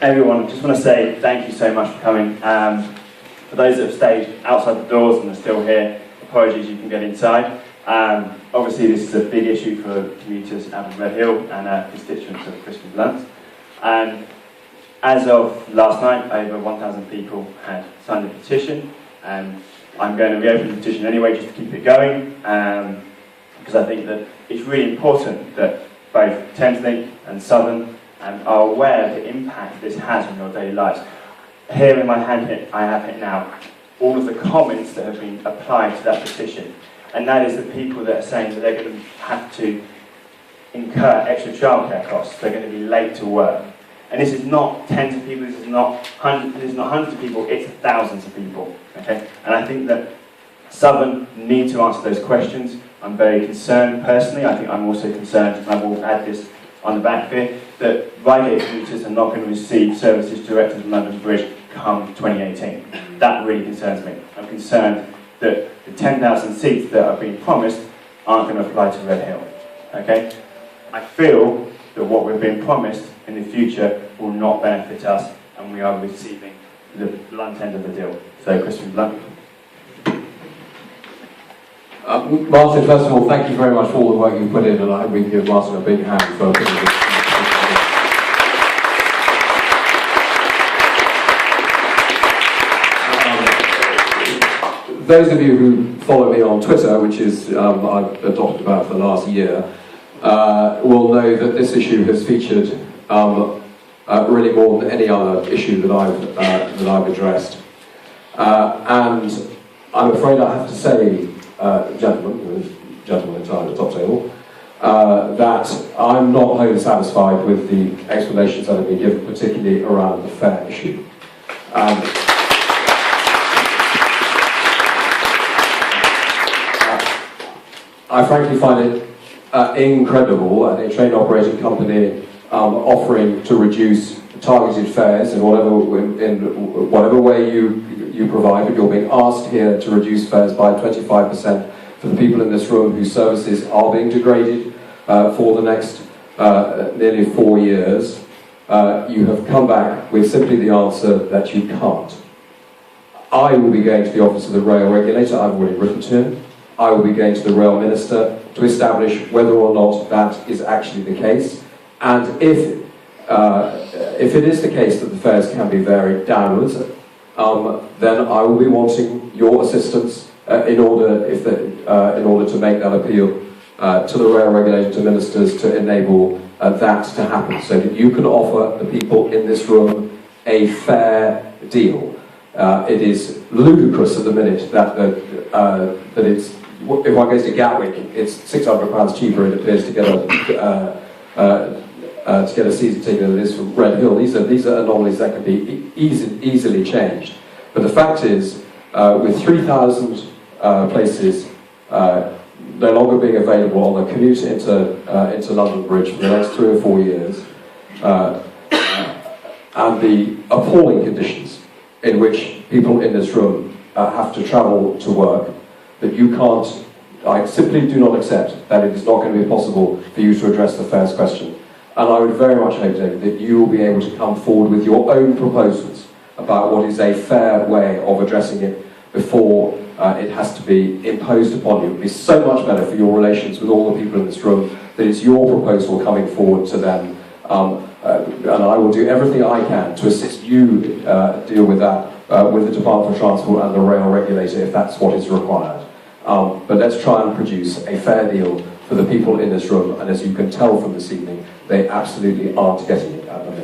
everyone, I just want to say thank you so much for coming. For those that have stayed outside the doors and are still here, apologies, you can get inside. Obviously this is a big issue for commuters out of Redhill and constituents of Crispin Blunt. And as of last night, over 1,000 people had signed the petition. I'm going to reopen the petition anyway just to keep it going, because I think that it's really important that both Thameslink and Southern are aware of the impact this has on your daily lives. Here in my hand, I have it now, all of the comments that have been applied to that petition. And that is the people that are saying that they're going to have to incur extra childcare costs, they're going to be late to work. And this is not tens of people, this is not hundreds of people, it's thousands of people. Okay? And I think that Southern need to answer those questions. I'm very concerned personally, I think I'm also concerned, and I will add this on the back here, that Reigate commuters are not going to receive services direct to London Bridge come 2018. That really concerns me. I'm concerned that the 10,000 seats that are being promised aren't going to apply to Redhill. Okay? I feel that what we're being promised in the future will not benefit us, and we are receiving the blunt end of the deal. So, Crispin Blunt. Martin, first of all, thank you very much for all the work you put in, and I hope we can give Martin a big hand for putting this. Those of you who follow me on Twitter, which is I've adopted about for the last year, will know that this issue has featured really more than any other issue that I've addressed. And I'm afraid I have to say, gentlemen entirely at the top table, that I'm not wholly satisfied with the explanations that have been given, particularly around the fare issue. I frankly find it incredible that a train operating company offering to reduce targeted fares in whatever way you provide, but you're being asked here to reduce fares by 25% for the people in this room whose services are being degraded for the next nearly 4 years. You have come back with simply the answer that you can't. I will be going to the office of the rail regulator. I've already written to him. I will be going to the rail minister to establish whether or not that is actually the case. And if it is the case that the fares can be varied downwards, then I will be wanting your assistance in order to make that appeal to the rail regulator, to ministers, to enable that to happen, so that you can offer the people in this room a fair deal. It is ludicrous at the minute that it's, if one goes to Gatwick, it's £600 cheaper, it appears, to get a season ticket than it is from Redhill. These are anomalies that can be easily changed. But the fact is, with 3,000 places no longer being available on the commute into London Bridge for the next 3 or 4 years, and the appalling conditions in which people in this room have to travel to work, that you can't, I simply do not accept that it is not going to be possible for you to address the fares question. And I would very much hope, David, that you will be able to come forward with your own proposals about what is a fair way of addressing it before it has to be imposed upon you. It would be so much better for your relations with all the people in this room that it's your proposal coming forward to them. And I will do everything I can to assist you deal with that with the Department for Transport and the rail regulator if that's what is required. But let's try and produce a fair deal for the people in this room, and as you can tell from this evening, they absolutely aren't getting it at the minute.